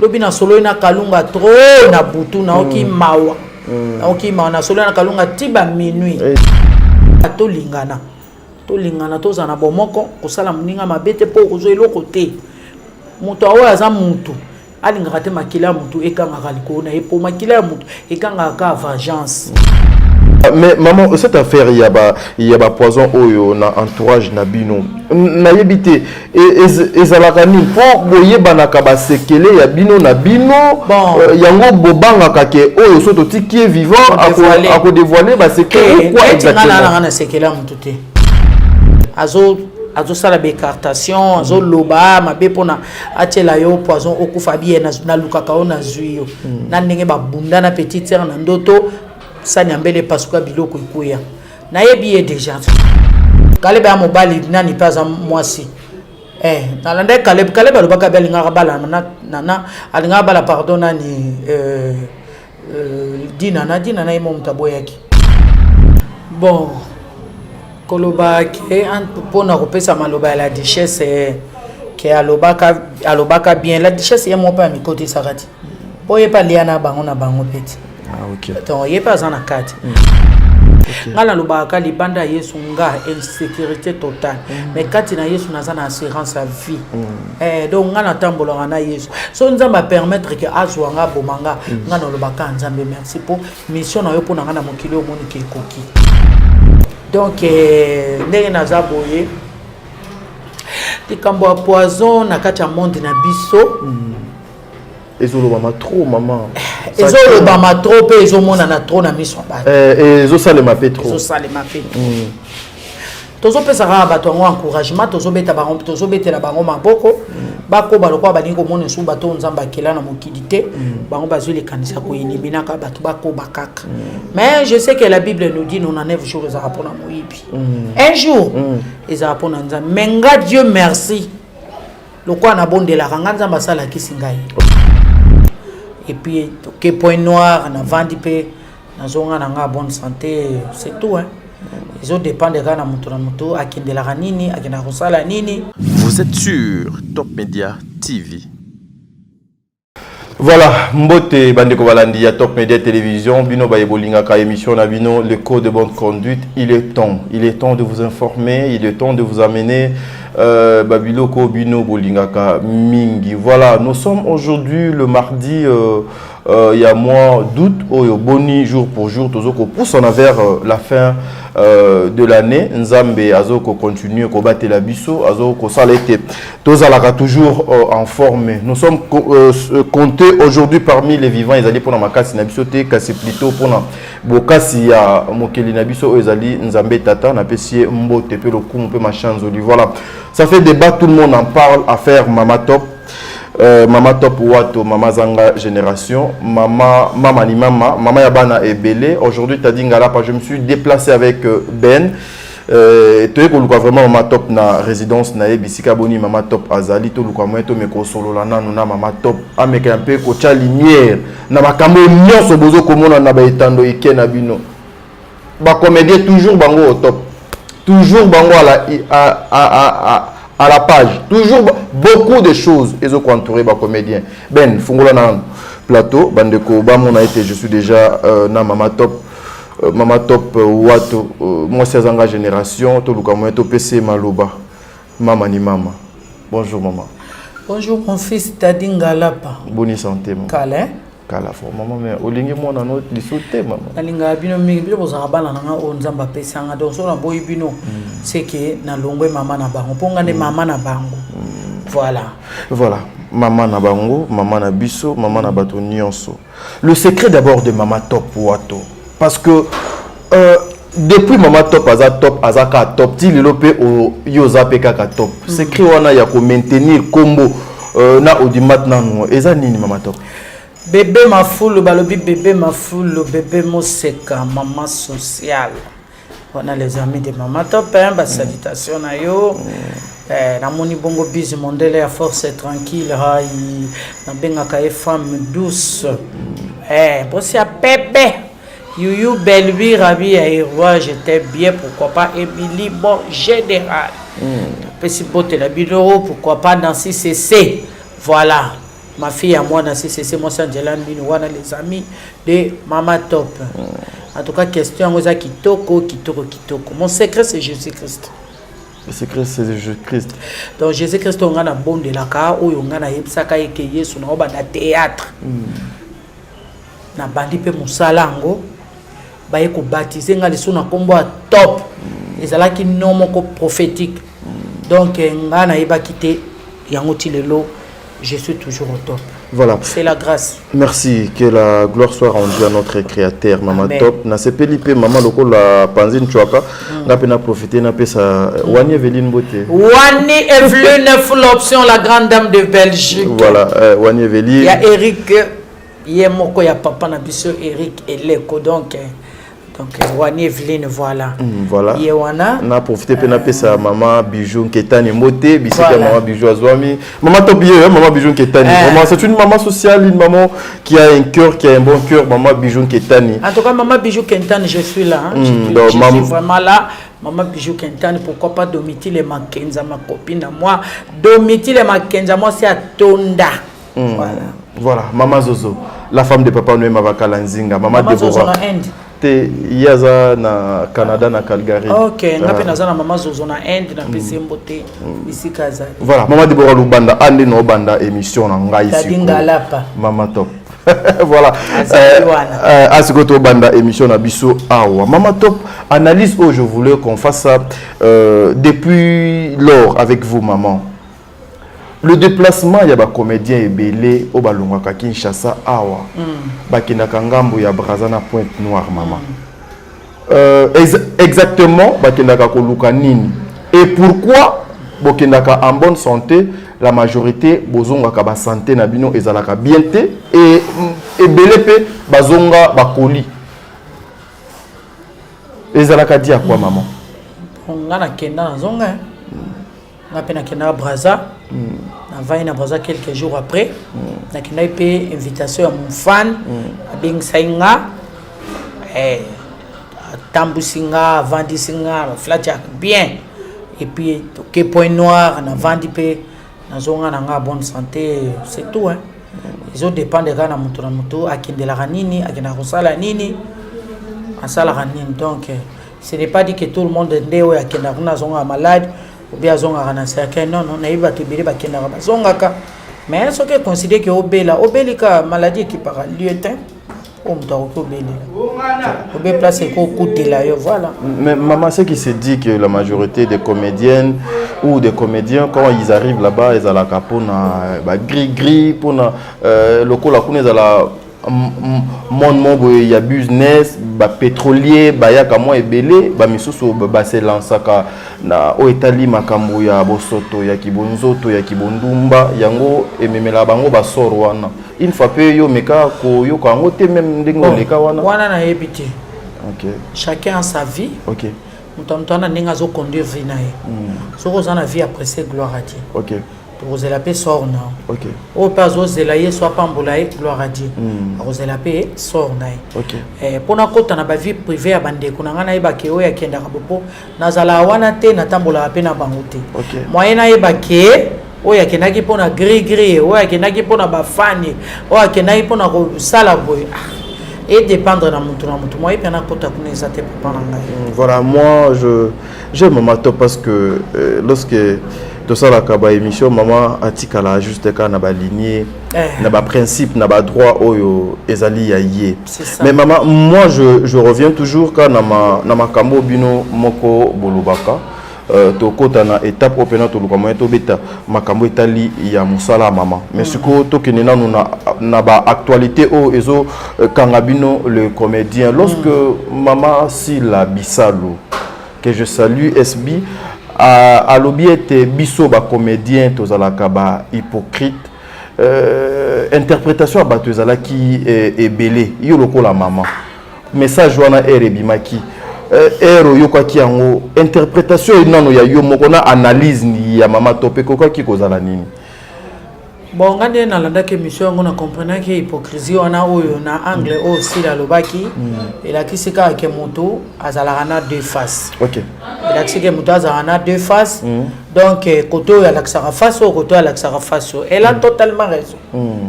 lobi na solo na kalunga trop na butu na oki mawa na oki mawa na solo na kalunga tiba minuit to lingana toza na bomoko kosala muninga mabete po kozo eloko te muto awa aza mutu alingaka te makila mutu ekangaka likolo na ye po makila ya mutu ekangaka vengeance. Mais maman, cette affaire, il y a poison oyo na entourage na bino. Na yebite ezalakani pour boye banaka ba sekele ya bino na bino yango bobanga kake oyo soto tiki vivant ako dévoiler ba sekele quoi exactement. Na sekele mutu te. Azo sala bécartation, azo loba mabe pona atela yo poison okufa bien na lukaka ona zuyo. Na ndenge ba bunda na petite sœur na ndoto sani ambele pasuka biloko ikuya na yebi déjà Kaleb ya mobali nani paza mwasi nalanda Kaleb alobaka belinga bala na alinga bala pardon nani dina na imo mtabo yake bon koloba ke pona kopesa maloba ya la duchesse ke alobaka bien la duchesse ya mo pa mi côté sarati boye pa liana bango na bango peti. Ah, ok. Donc, il n'y a pas un accord. Ngala lobaka libanda Yesu nga insécurité totale. Mais quand il y a Yesu na assurance à vie. Donc ngala tambola na Yesu. So nzamba permettre que azwanga bomanga ngana lobaka nzambe merci pour mission na yo pour na mokili o moni ke koki. Donc ndenge naza boye likambo ya poison na kati ya monde na biso. Ezolobama trop maman. Ezolobama trop pe ezomona na trop na mission ba. Ezosalema pe trop. Ezosalema pe. Tozo pesa ka bato ngo encouragement tozo betela bango maboko bako balokwa balingi komona su bato nzamba kela na mokidité bango bazuli kanisa ko inimina ka bato bako bakaka. Mais je sais que la Bible nous dit nous en 9 jours za rapona moyibi. Un jour ils rapona nzamba menga Dieu merci. Lokwa na bondela kanga nzamba sala kisingai. Et puis que point noir na vandi pe na zonga na nga bonne santé c'est tout hein. Ils ont dépendre de kana mutu na mutu akindela nini akina kosala nini. Vous êtes sur Top Media TV. Voilà, mbote bandeko balandi ya Top Media Télévision, bino baye bolinga ka émission na bino le code de bonne conduite, il est temps de vous informer, il est temps de vous amener babiloko bino bolingaka mingi. Voilà, nous sommes aujourd'hui le mardi il y a mois d'août, boni jour pour jour, tozoko pousse on a vers la fin de l'année. Nzambe azoko continue ko battre la biso, azoko salete. Tozalaka toujours en forme. Nous sommes comptés aujourd'hui parmi les vivants. Ils allaient pour la makasi na biso te, kasi plutôt pour na bokasi ya mokeli na biso ezali Nzambe tata na pesie mbote pe lokumu pe machanzoli. Voilà. Ça fait débat, tout le monde en parle, affaire Mama Top. Mama Top Wato, Mama Zanga Génération, Mama Yabana et Belé. Aujourd'hui, tu as dit Ngalapa, je me suis déplacé avec Ben. Tu es vraiment Mama Top na résidence na Ebisika Boni, Mama Top Azali, to luka moeto meko solo la na Mama Top, ameke un peu kocha lumière, na makambo nyonso bozo komona na ba etando ike na bino. Ba comédien toujours bango au top. Toujours bango à la page, toujours beaucoup de choses et ont entouré les comédiens. Ben, fungola na plateau, bandeko, bamon a été, je suis déjà na Mama Top Wato, moi c'est Zanga Génération, tout le monde est PC Maloba, Mama ni Mama. Bonjour maman. Bonjour mon fils Tadinga Lapa. Bonne santé maman. Calais. Kala fo maman mais olingi mona no lisute maman. Alinga bino mingi bino bozaka bana nanga o nzamba pesanga donc so na boyi bino c'est que na longwe mama na bango ponga ne mama na bango. Voilà. Maman na bango, maman na biso, maman na bato nyonso. Le secret d'abord de Mama Top Wato parce que depuis Mama Top azaka top ti lilope o yoza peka ka top. Secret wana ya ko maintenir combo na audimat nanu eza nini Mama Top? Bébé ma foule, balobi bébé ma foule, bébé Moseka, maman sociale. On a les amis de Mama Top, salutations à yo. Na moni bongo busy mondele à force tranquille, na benga ka femme douce. Bossi a bébé. You belle rabi à roi, j'étais bien, pourquoi pas Emily bon général. Petit botte la bidoro, pourquoi pas Nancy CC. Voilà. ma fille à moi, c'est moi, Angela Minouana, les amis de Mama Top. En tout cas, question, on a kitoko. Mon secret, c'est Jésus-Christ. Le secret, c'est Jésus-Christ. Donc, Jésus-Christ, on a un bon de la car, ou on a un epsaka et qui est sur un théâtre. Na bandi pe musalango, baye ko baptiser nga leso na kombo top. Ezalaki nom moko prophétique. Donc, nga na yeba kité yango tilelo, je suis toujours au top. Voilà. C'est la grâce. Merci, que la gloire soit rendue à notre créateur, Maman Amen. Top. Na sepeli pe Maman loko la panzine chouaka, na pena profiter na pe sa Wani Eveline Boté. Wani Eveline, full option, la grande dame de Belgique. Voilà, Wani Eveline. Il y a Eric, il y a moko ya papa na biso Eric Eleko donc Wani Eveline voilà. Voilà. Yewana. On a profité pour appeler sa maman Bijou Ketani Moté, bisika Voilà. maman Bijou Azwami. Maman Top hier, maman Bijou Ketani. Vraiment, c'est une maman sociale, une maman qui a un cœur, qui a un bon cœur, maman Bijou Ketani. En tout cas, maman Bijou Kentani, je suis là. Hein. Je suis vraiment là. Maman Bijou Kentani, pourquoi pas Domitille Makenza, ma copine à moi. Domitille Makenza, moi c'est à Tonda. Voilà. Voilà, maman Zozo, la femme de papa Noé Mavakala Nzinga, maman Zozo Deborah. na Inde. Yaza na Canada na Calgary. Ok, ngapi nazana maman Zozo na Inde na PC Mbote ici Kaza. Voilà, maman Deborah Lubanda ande no banda émission na ngai ici. Tadingalapa. Maman Top. Voilà. Asikoto banda émission na biso awa. Maman Top, analyse où je voulais qu'on fasse ça depuis lors avec vous maman. Le déplacement, il y a des comédiens et belé au Balongaka Kinshasa awa. Bakina Kangambo ya Brazana Pointe Noire maman. Exactement bakina Koluka nini. Et pourquoi bokendaka en bonne santé la majorité bozonga ka ba santé na bino ezalaka bien te et belé pe bazonga bakoli. Ezalaka di à quoi maman? On a kenda na zonga. On a pena kenda Braza. On va na Braza quelques jours après. On a kenda pe invitation à mon fan à Bing Sainga. Tambusinga, Vandisinga, Flatjak bien. Et puis que Point Noir, on a vendu pe na zonga na bonne santé, c'est tout hein. Ils ont dépend de gana mutu na mutu akindela nini, akina kosala nini. Asala nini donc ce n'est pas dit que tout le monde ndewe akenda kuna zonga malade ou bien zonga kana certain non non naiba tibiri bakenda ba zonga ka mais ce que considère que obelika maladie qui par lieutenant on doit obélir place ko kutela yo voilà. Mais maman, ce qui se dit que la majorité des comédiennes ou des comédiens quand ils arrivent là-bas ils ont la capona gris pour na lokola kuna la mon il y a business ba pétrolier ba ya kamo ebele ba misusu ba se lansaka na o etali makambo ya bosoto ya kibonzoto ya kibondumba yango ememela bango ba sor wana une fois pe yo meka ko yo kango te même ndingo leka wana na ebiti. OK, Chacun a sa vie. OK, mutamtana ninga zo conduire vie na ye. Soko za na vie après c'est gloire à Dieu. OK, Vous la paix sort non. OK, Au pas zelaye soit pas mbolaye gloire à Dieu. Vous la paix sort naï. OK, Pour na kota na ba vie privée abande kuna ngana yeba ke oya kenda kabopo nazala wana te na tambola pe na bangote. OK. Moyen na yeba ke oya kenda ki pona gris oya kenda ki pona ba fani oya kenda ki pona ko sala boy. Et dépendre na mutu moi pe na kota kuna ezate papa na ngai. Voilà, moi j'aime Maman Top parce que lorsque tout ça la kaba émission maman atika la juste ka na ba lignée na ba principe na ba droit oyo ezali ya yé. Mais maman, moi je reviens toujours quand na makambo bino moko bolobaka to kota na étape opena to luka moyen to beta makambo etali ya musala maman. Mais siko to kenena na ba actualité o ezo kangabino le comédien lorsque maman si la Bisalo que je salue SB à l'obiete biso ba comédien tozalaka ba hypocrite interprétation à batozala qui est belé yo lokola maman message wana erebimaki ero yo kwa ki yango interprétation inano ya yo moko na analyse ni ya Maman Top ko ki kozala nini Bon, on a dit que mission on a compris que hypocrisie on a angle aussi la lobaki et la qui c'est que moto azalana deux faces. OK. Et la qui c'est que moto azalana deux faces. Donc côté à l'axara face au côté à l'axara face. Elle a totalement raison.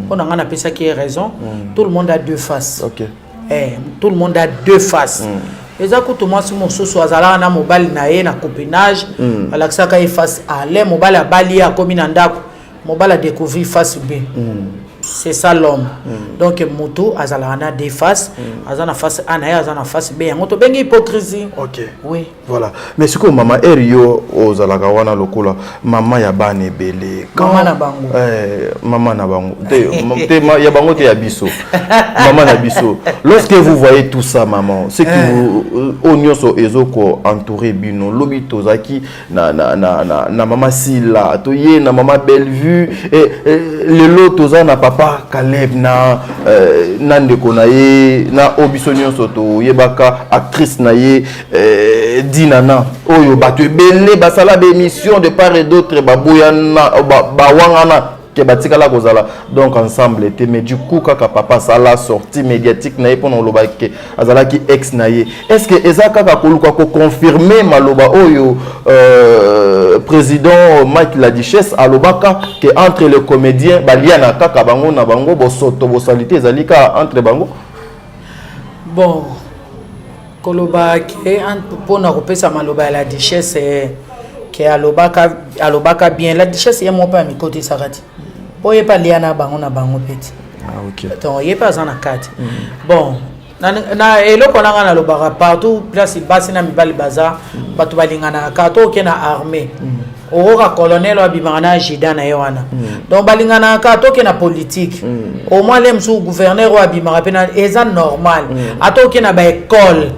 On a appelé ça qui est raison. Tout le monde a deux faces. OK. Tout le monde a deux faces. Et ça coûte moi si mon sous azalana mobile na copinage alaxaka face à les mobile à bali à cominandako. Mobile a découvert face B. C'est ça l'homme. Donc moto azalana des faces, azana face A na azana face B. Moto bengi hypocrisie. OK. Oui. Voilà. Mais ce que maman Erio ozalaka wana lokola maman ya bane belé. Maman na bango. Maman na bango. Te ya bango te ya biso. Maman na biso. Lorsque vous voyez tout ça maman, c'est que vous onyoso ezoko entouré bino lobi tozaki na maman Sila, toye na maman Bellevue et le lot toza na papa Caleb na ndeko na ye na obisonyo soto yebaka actrice na ye dinana oyo bato belé basala be émission de part et d'autre baboyana bawangana ke batikala kozala donc ensemble était mais du coup kaka papa sala sortie médiatique na ye pona lobaki azala ki ex na ye est-ce que ezaka kaka koluka ko confirmer maloba oyo président Mike la Duchesse alobaka que entre les comédiens baliana kaka bango na bango bosoto bosalité ezalika entre bango bon koloba ke pona kopesa maloba la Duchesse que alobaka bien la Duchesse est mon père mi côté sarati boye pas liana bango na bango petit OK donc yé pas en akati bon na eloko nanga na lobaka partout place basi na mibali baza bato balingana kato ke na armée oka colonel wa bimana jida na yoana donc balingana kato ke na politique au moins les sous gouverneur wa bimara pena eza normal ato ke na ba école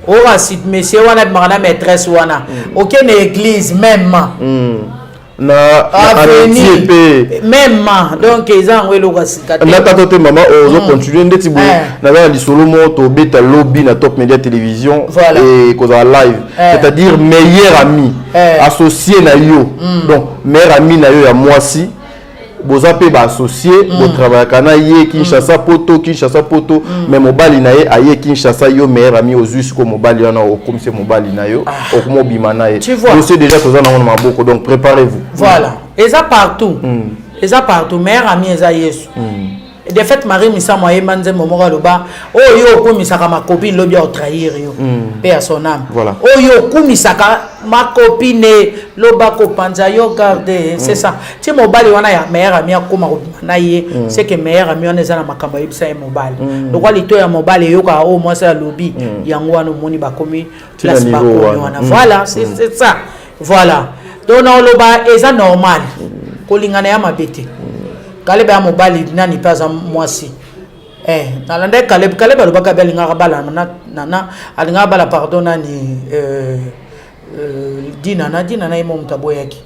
ora sit monsieur wana bimana maîtresse wana OK na église même na AVP même donc ils ont le kasika na tatote maman ozo continuer ndeti bo na ba lisolo moto beta lobby na Top Media Télévision et koza live c'est-à-dire meilleur ami associé na yo donc meilleur ami na yo ya mwasi boza pe ba associé bo travailler kana ye Kinshasa poto mais mobali na ye aye Kinshasa yo meilleur ami ozus ko mobali na o comme c'est mobali na yo o ko mobima na ye vous savez déjà que ça na maboko donc préparez-vous voilà et ça partout meilleur ami eza Yesu de fait Marie misa moye manze momora loba oyo okumisaka ma copine lobi au trahir yo paix à son âme voilà oyo okumisaka ma copine loba ko panza yo garder c'est ça ti mobali wana ya meilleur ami akoma na ye c'est que meilleur ami wana eza na makambo yebisa ye mobali donc lito ya mobali yo ka o moi ça lobi yango wana moni ba komi place ba komi wana voilà c'est ça voilà donc na loba eza normal kolingana ya mabete Caleb ya mobali nani pas mwasi nalanda Caleb alobaka belinga bala na alinga bala pardon nani dina imo mtabo yaki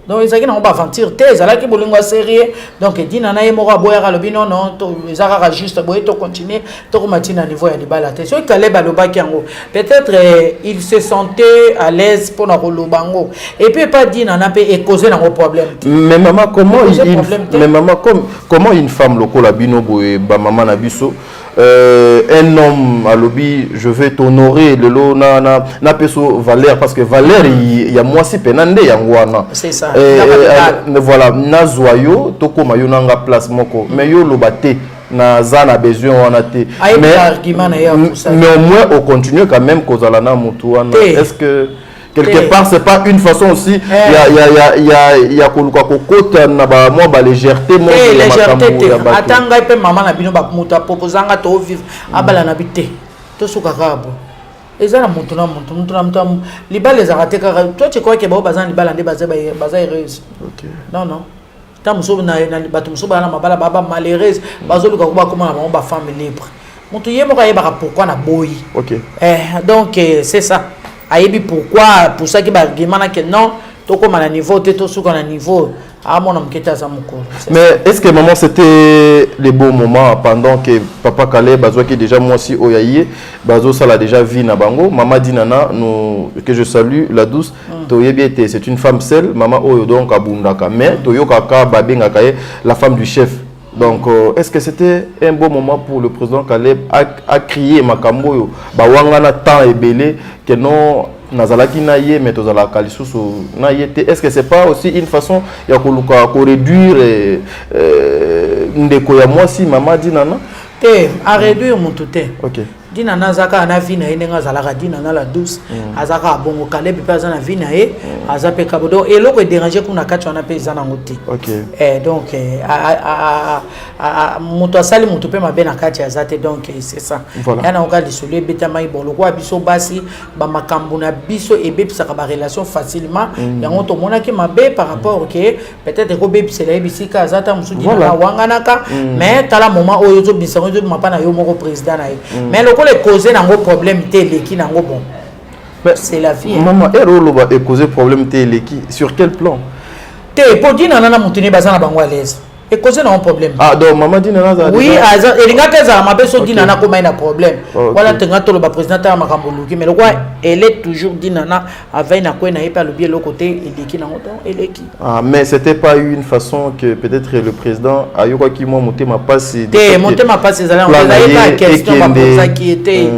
donc ezaki na ba aventure te ezalaki bolingo sérieux donc dina na imo boya lobi non to ezaka juste boye to continuer to komatina niveau ya libala te so Caleb alobaki yango peut-être il se sentait à l'aise pour na kolobango et puis pas dina na pe causer na problème mais maman comment une femme lokola bino boye ba maman na biso un homme à lobby je vais t'honorer le lo na peso Valère parce que Valère il y a moi si penande yangwana c'est ça voilà nazoyo toko mayo nanga place moko mais yo lobate na zana besoin wana te mais au moins on continue quand même kozala na mutu wana est-ce que quelque part c'est pas une façon aussi il y a koluka kokota na ba moi ba légèreté moi légèreté atanga pe maman na bino ba muta proposanga to vivre abala na bité to suka kabo ezana mutu na libala za rateka toi tu crois que ba bazan libala nde baza heureuse non ta muso na bato muso bana mabala baba malheureuse bazoluka ko ba comment na ba femme libre mutu yemo ka yeba pourquoi na boyi donc c'est ça ayebi pourquoi pour ça qui ba argument que non to comme à niveau te to suka na niveau Ah, mon homme qui était à Zamouko. Mais est-ce que maman c'était les beaux moments pendant que papa Calais Bazo qui déjà moi aussi Oyaye Bazo ça l'a déjà vu na bango maman Dinana nous que je salue la douce Toyebiete c'est une femme seule maman Oyo donc abundaka mais Toyo Kaka Babenga Kaye la femme du chef. Donc est-ce que c'était un beau moment pour le président Calais à crier makambo ba wangana temps et belé que non nazalaki na ye mais tozala kalisusu na ye te. Est-ce que c'est pas aussi une façon ya koluka ko réduire ndeko ya mwasi mama Dinana te à réduire mon tout te OK Dinana zaka na vie na ye nga zalaka Dinana la douce azaka bongo Calais pe za na vie na ye azape kabodo et loko déranger kuna kati wana pe za na ngote OK donc moto asali moto pe mabe na kati azate donc c'est ça yana oka lisolo beta mai bolo kwa biso basi ba makambo na biso e bepisa ka ba relation facilement yango to mona ke mabe par rapport que peut-être ko bepisa la bisika azata musu Dinana wanganaka mais tala moment oyo zo bisango zo mapana yo moko président na ye mais les causer nango problème téléki nango bon c'est la vie maman erolo ba causer problème téléki sur quel plan te pour dire nana mutuni bazana bango à l'aise et causer un problème ah donc maman Dinana za oui elinga keza mabe so Dinana ko mai na problème voilà tenga to le président ta makambo luki mais le quoi elle est toujours Dinana avec na ko na pas le bien le côté eleki nango donc eleki ah mais c'était pas une façon que peut-être le président ayoko ki moi monter ma passe te monter ma passe ça on a question ma poser qui était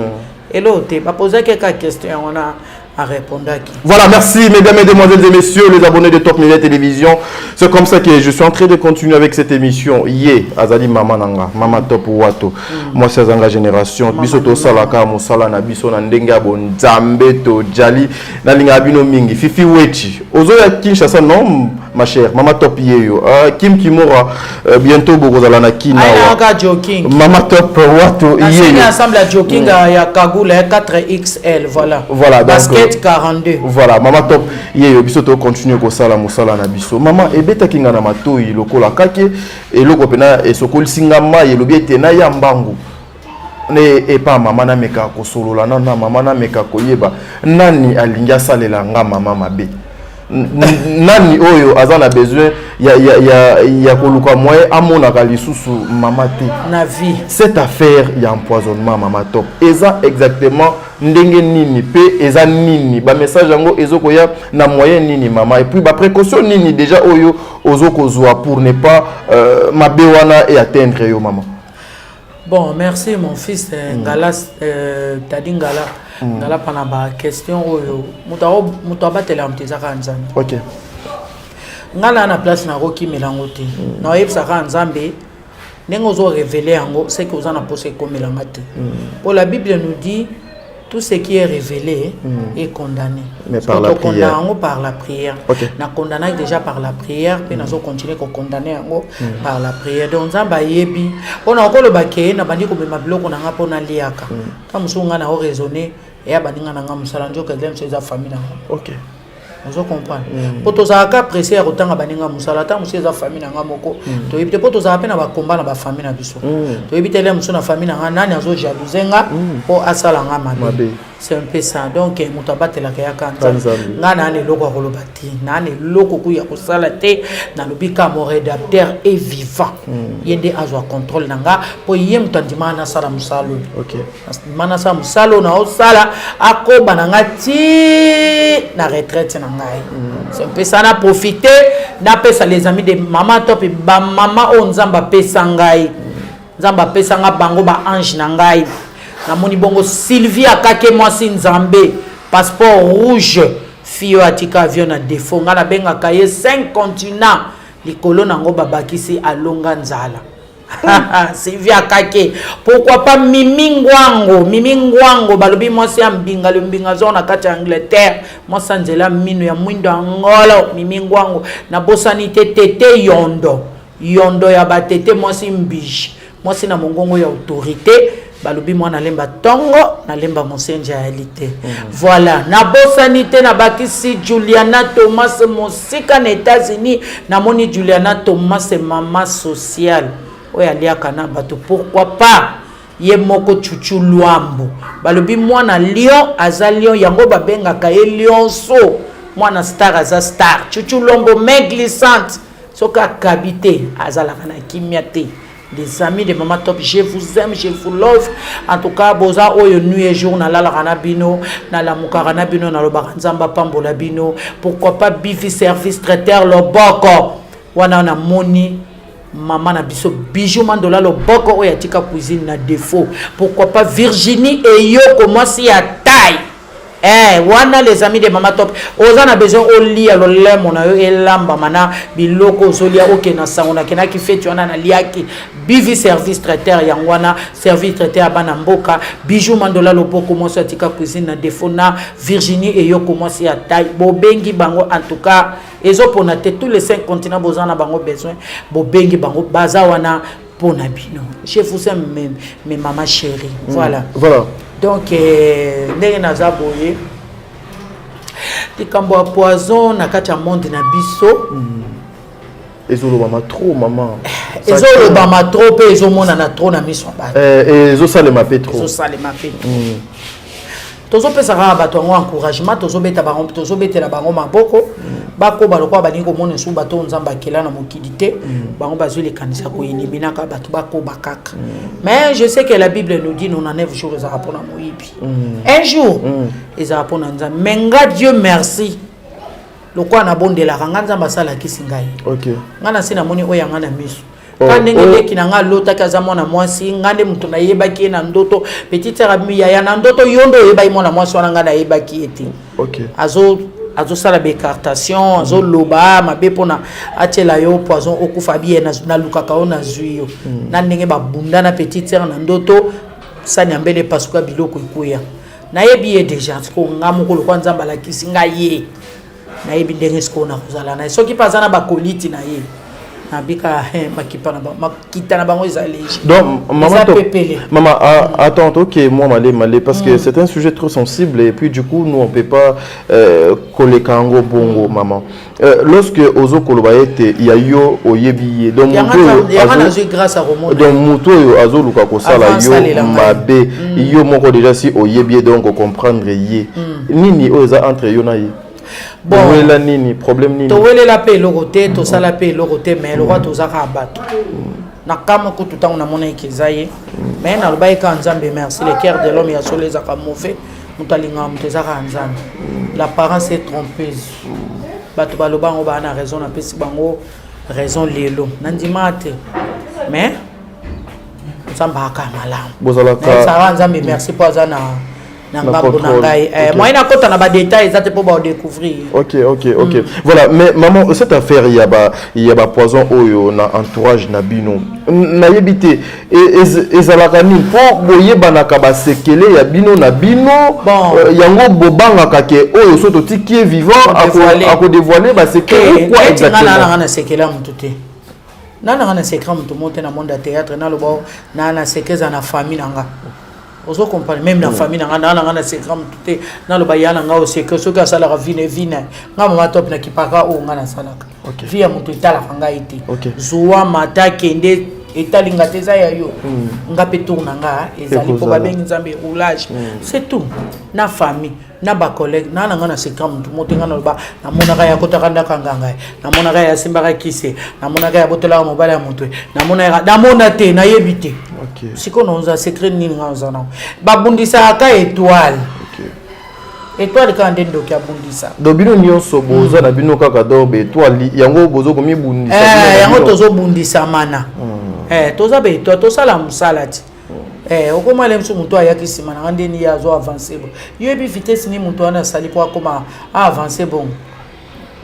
et l'autre pas poser quelques questions on a à répondre à qui. Voilà, merci mesdames, mesdemoiselles et messieurs, les abonnés de Top Media Télévision. C'est comme ça que je suis en train de continuer avec cette émission. Yé, Azali Mama Nanga, Mama Top Wato. Moi, c'est Zanga Génération. Bisoto Salaka, Moussala, Nabiso, Nandenga, Bon, Zambeto, Djali, Nalinga Abino Mingi, Fifi Wechi. Ozo ya Kinshasa, non, ma chère, Mama Top Yeyo. Kim Kimura, bientôt, Bogozalana Kina. Joking. Mama Top Wato, Yeyo. Ensemble à Joking, il y a Kagoula 4XL, voilà. Voilà, donc. 42. Voilà, maman top. Yeyo bisoto continue ko sala musala na biso. Maman ebeta kinga na matoi lokola kake et loko pena et sokol singama ye lobi ete na yambangu. Ne e pa mama na meka ko solola na mama na meka ko yeba nani alinga salela nga mama mabe. Nani oyo azana besoin ya koluka moyen amona kalisusu mama te na vie cette affaire ya empoisonnement mama top eza exactement ndenge nini pe eza nini ba message yango ezokoya na moyen nini mama et puis ba précaution nini déjà oyo ozokozwa pour ne pas mabewana et atteindre yo mama. Bon, merci mon fils Ngala Tadi Ngala Ngala pana ba question oyo muto abatela mtezaka nzambe. OK. Ngala na place na roki melango te. Na yebsaka nzambe ndenge ozo révéler yango c'est que ozana posé comme melanga te. Pour la Bible nous dit tout ce qui est révélé est condamné. Mais par la prière. Par la prière. Okay. Na condamné déjà par la prière, puis nous continuer à condamner par la prière. Donc nzamba yebi, on a encore le baké na bandi ko be mabilo ko na ngapo na liaka. Comme sunga na raisonner et abaninga na ngamusala njo que dem ses famille na. OK. Vous comprenez? Pour tous les cas précis, autant que baninga musala, tant que les familles n'ont moko. To éviter pour tous les appels à combat na ba famille na biso. To éviter les musona famille na nani azo jalousenga pour asala nga mabe. C'est un peu ça. Donc mutabate la kaya kanta. Ngana ne loko kolobati, nani loko kuya kusala te na lobika mo rédacteur est vivant. Yende azo contrôle nanga pour yem tandima na sala musalo. OK. Mana sa musalo na osala akoba nanga ti na retraite na ngai. C'est un peu ça na profiter na pesa les amis de maman top ba maman o nzamba pesa ngai. Nzamba pesa nga bango ba ange na ngai. Na moni bongo Sylvia kake mwasi nzambe passeport rouge fio atika avion na défaut nga na benga kaye 5 continents likolo nango babakisi alonga nzala. Sylvia kake pourquoi pas Mimi Ngwango balobi mwasi ya mbinga le mbinga zona kati ya Angleterre mwasa nzela mino ya mwindo angolo Mimi Ngwango na bosanité tete yondo ya batete mwasi mbiji mwasi na mongongo ya autorité balobi mwana lemba tongo na lemba mosenja ya elite. Voilà na bosanité na bakisi Juliana Thomas mosika na États-Unis na moni Juliana Thomas mama sociale oya liaka na bato pourquoi pas ye moko chuchu luambo balobi mwana lion aza lion yango babenga ka ye lion so mwana star aza star chuchu lombo main glissante soka kabité azala kana kimyate. Les amis de Maman Top, je vous aime, je vous love. En tout cas, boza oyo nuit et jour na la bino, na la mukarana bino, na lo baranzamba pambola bino. Pourquoi pas bifi service traiteur le boko. Wana na moni maman na biso bijou mandola le boko oya tika cuisine na défaut. Pourquoi pas Virginie et yo commence à taille. Wana les amis de Maman Top, oza na besoin au lit à l'olem on a eu elamba mana biloko zolia oke na sangona kena ki fait wana na liaki bivi service traiteur yangwana service traiteur bana mboka bijou mandola lopo commence à tika cuisine na défaut na Virginie et yo commence à taille bobengi bango en tout cas ezo pona te tous les 5 continents bozana bango besoin bobengi bango baza wana pona bino je vous aime mes maman chérie voilà donc ndenge naza boye likambo ya poison na kati ya monde na biso ezolobama trop maman ezolobama trop mpe ezomonana trop na miso ya bato ezosalema mpe trop tozopesaka bato yango encouragement tozobetela bango maboko bakoba lokola balingi komona esu bato nzambe akela na mokili te bango bazwi lekanisa koyinibinaka bato bakoba kaka mais je sais que la Bible nous dit 99 jours ezalaka mpona moyibi un jour ezalaka mpona nzambe mais nga Dieu merci lokola nabondelaka nga nzambe asalakisi ngai nga nasi namoni oyo yanga na miso ndenge leki na nga lotaki aza mwana mwasi nga nde moto nayebaki ye na ndoto petite sœur yaya na ndoto yo nde oyebaki mwana mwasi wana nga nayebaki ye te azosala becartation azoloba mabe mpona atiela yo poison okufa biye nalukaka yo nazwi yo na ndenge babunda na petite sœur na ndoto sani ya mbele epasuka biloko ekweya nayebi ye deja siko nga moko lokwa nzambe alakisi ngai ye nayebi ndenge siko na kozala na ye soki mpe aza na bakoliti na ye donc maman attends ok moi malé parce que c'est un sujet trop sensible et puis du coup nous on peut pas coller kango bongo maman lorsque ozo kolobaete il y a yo oyebi donc grâce à Romo donc muto azo luka ko sala yo mabe yo moko déjà si oyebi donc comprendre ye nini oza entre yo na ye bon la nini problème nini to wele la paix logoté to sala paix logoté mais le roi to zaka bato na kama ko tout temps on a mona ekizaye mais na loba ka nzambe merci le cœur de l'homme ya solé zaka mauvais mutalinga mutezaka nzambe l'apparence est trompeuse bato baloba ngo ba na raison na pesi bango raison lelo nandimate mais nzamba ka malamu bozalaka ça nzambe merci pour azana moi na kota na ba détails ça pour ba découvrir ok voilà mais maman cette affaire il y a poison oyo na entourage na bino na yebité ezalaka ni po boyeba na ka ba sekele ya bino na bino yango bobanga kake oyo soto tiki vivant ako dévoiler ba sekele quoi exactement na sekele mutute na sekele mutu monte na monde ya théâtre na lobo na sekeza na famille nanga ozo comprendre même na famille na secret tout na lo bayana nga o secret so ka sala vine nga Maman Top na kipaka o nga na salaka via mutu itala nga ite zuwa mata kende etalinga teza ya yo nga petuna nga ezali po babengi nzambe roulage c'est tout na famille na ba collègue na nga na secret mutu motenga na ba na mona ga ya kotaka ndaka nganga na mona ga ya simbaka kise na mona ga ya botela mobala ya mutu na mona te na yebite siko nonza secret nini nganza na babundisa ka étoile étoile ka ndendo ki abundisa do bino nyonso boza na bino kaka do be étoile yango bozo komi bundisa yango tozo bundisa mana toza be étoile to sala musalati okoma le msu mutu ayaki sima na ndeni ya zo avancer bon yebi vitesse ni mutu ana sali kwa koma avancer bon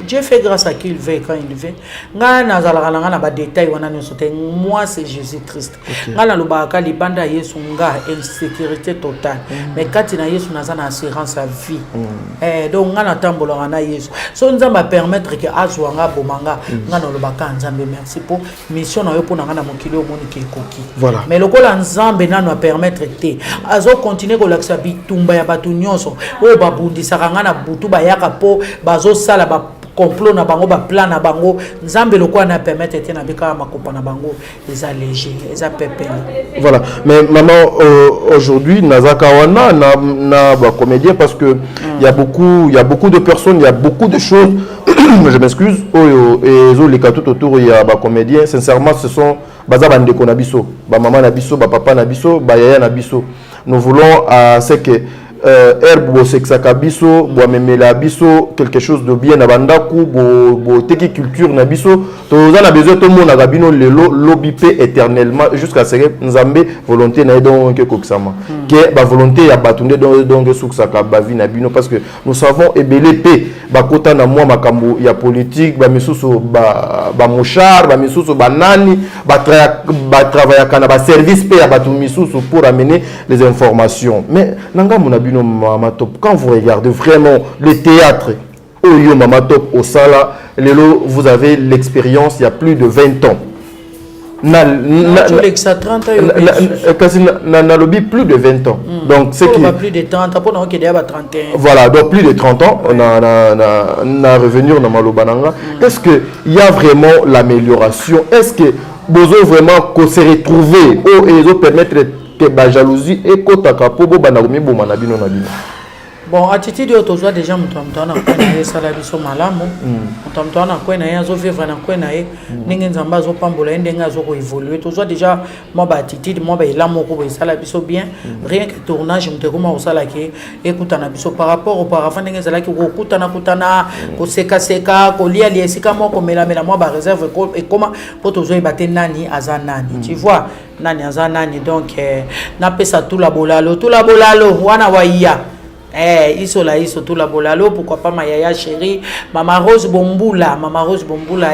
Dieu fait grâce à qui il veut quand il veut. Ngana zalaka na ba détail wana nyoso te moi c'est Jésus Christ. Ngana lobaka libanda Yesu nga insécurité totale. Mais quand na Yesu naza na assurance à vie. Donc ngana tambola na Yesu. So nzamba permettre que azwanga bomanga ngana lobaka nzambe merci pour mission na yo pona ngana mokili o moni ke koki. Voilà. Mais lokola nzambe nano permettre te azo continuer ko laksa bitumba ya batu nyonso o babundisa ngana butu ba yaka po bazo sala ba complot na bango ba plan na bango nzambe lokwa na permettre te na bika makopa na bango les alléger les apepeli. Voilà, mais maman aujourd'hui nazaka wana na ba comédien parce que il y a beaucoup de personnes, il y a beaucoup de choses je m'excuse, et les cas tout autour, il y a des comédiens, sincèrement, ce sont Baza Bandeko Nabiso, Maman Nabiso, Papa Nabiso, Yaya Nabiso. Nous voulons c'est que herbe sexaka biso bo memela biso quelque chose de bien na bandaku bo teki culture na biso to za besoin tout monde na bino lelo lobipé éternellement jusqu'à ce que nzambe volonté na donc que koksama que ba volonté ya batunde donc suksaka ba vie na bino parce que nous savons ebele pe ba kota na moi makambo ya politique ba misusu ba mochar ba misusu ba nani ba travailler kana ba service pe ya batu misusu pour amener les informations mais nanga mon Mama Top, quand vous regardez vraiment le théâtre Oyo Mama Top au Sala, vous avez l'expérience il y a plus de 20 ans. Plus de 20 ans. Donc c'est qui plus de 30 ans, 31. Voilà, donc plus de 30 ans, on a revenu dans Malobananga. Est-ce qu'il y a vraiment l'amélioration? Est-ce que besoin vraiment qu'on se retrouve et ils permettre que la jalousie et que bon, attitude de toi déjà mutamtana kwa sala biso malamu mutamtana kwa na yazo vivre na kwa na ninge nzamba zo pambola ndenga zo ko évoluer toi déjà moi ba attitude moi ba ilamo ko sala biso bien rien que tournage mtekoma osala ke ekutana biso par rapport au parafan ndenga zala ki ko kutana ko seka ko lia esika moko mela moi ba réserve et comment pour toujours ibate nani azanani tu vois nani azanani donc na pesa tout la bolalo wana waiya iso tout la bolalo pourquoi pas ma yaya chérie Mama Rose Bombula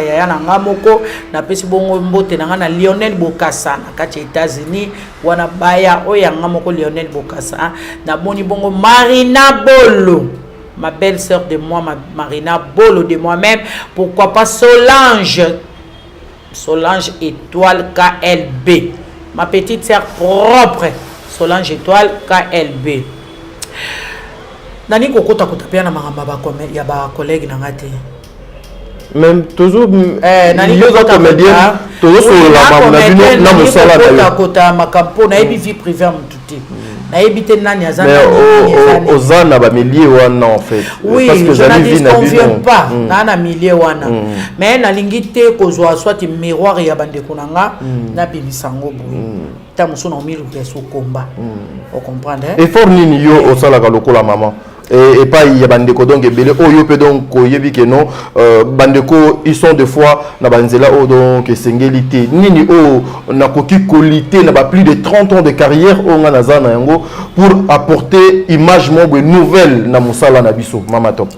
yaya na ngamoko na pesi bongo mbote na na Lionel Bokassa na kati États-Unis wana baya oya ngamoko Lionel Bokassa na boni bongo Marina Bolo ma belle sœur de moi Marina Bolo de moi-même pourquoi pas Solange Étoile KLB ma petite sœur propre Solange Étoile KLB. Nani kokota kutapia na magamba ya ba collègue na ngate même toujours nani kokota comédien toujours sur la mabuna na musala kota makampo na ebi vie privée mtuti na ebi te nani azana mais ozana ba milliers wana en fait oui, parce que je ne conviens pas na milliers wana mais na lingite kozwa soit miroir ya bande kunanga na bimisango boye ta musona omiru peso komba on comprendre et for nini yo osala ka lokola maman et pas il y a bandeko donc belé oyo pe donc yebi que non bandeko ils sont des fois na banzela o donc singélité nini o na koki qualité na ba plus de 30 ans de carrière o nga nazana yango pour apporter image mo nouvelle na musala na biso Mama Top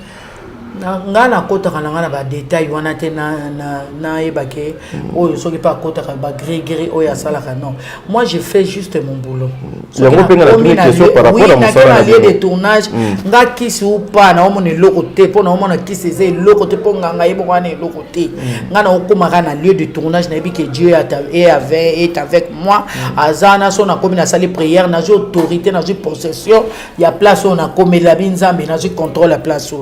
ngana kota kana ngana ba détail wana te na ebake oyo soki pas kota ba gris oyo asala non moi je fais juste mon boulot ya ngo penga la question par rapport à mon salaire de tournage nga kisi ou pas na omone lokote po na omona kisi ze lokote po nga yebo wana lokote ngana okoma kana lieu de tournage na bi que Dieu est avec moi azana so na komi na sali prière na autorité na possession ya place on a comme la binzambe na contrôle la place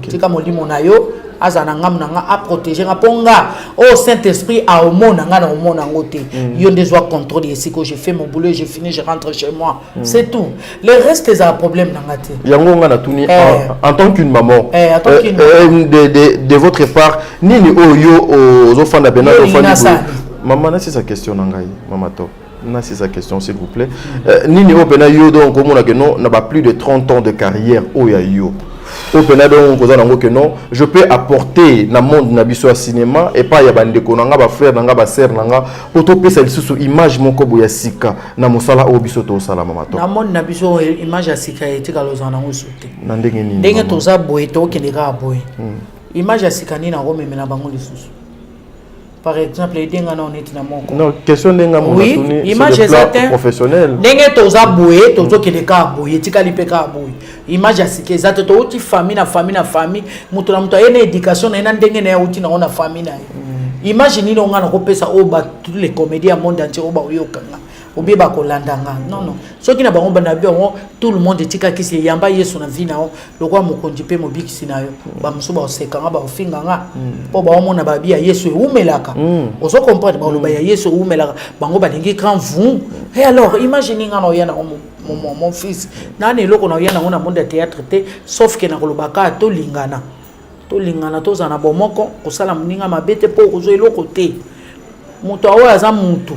tika molimo na yo azana ngam nanga a protéger ngaponga au Saint-Esprit a omona nga na omona ngote yo ndezwa contrôle ici que je fais mon boulot je finis je rentre chez moi c'est tout le reste des problèmes nanga te yango nga na tuni en tant qu'une maman de votre part nini oyo aux enfants d'abena maman na c'est sa question nangai Mama Top c'est sa question s'il vous plaît nini opena yo donc omona que non na ba plus de 30 ans de carrière oya yo opena donc kozana que non je peux apporter na monde na biso à cinéma et pas ya bandeko nanga ba frère nanga ba sœur nanga pour to pesa lisusu image moko boya sika na musala o biso to sala Mama Top na monde na biso image ya sika etika lozana ngosuté na ndenge nini ndenge toza boye to kendeka boye image ya sika ni na romemela bango lisusu. Par exemple, les denga na oneti na moko. Non, question denga mo oui, image exacte professionnel. Denga toza boye, tozo keleka boye, tika lipeka boye. Image asike exacte to uti famille na famille, mutu na mutu ene éducation na ena ndenge na uti na ona famille na. Image ni longa na kopesa oba tous les comédiens monde entier oba oyokanga. Obi ba kolandanga. Non. Soki na bango bana bio tout le monde tika kisi yamba yesu na vie na o. Lokwa mokonji pe mobikisi na yo. Ba musuba osekanga ba ofinganga. Po ba omona ba bia yesu umelaka. Ozo comprendre ba loba ya yesu umelaka. Bango balingi grand vous. Et alors imaginez nga na yana mon fils. Nani loko na yana na monde théâtre te sauf que na kolobaka to lingana. to lingana to zana bomoko ko sala muninga mabete po ko zo eloko te muto awo aza mutu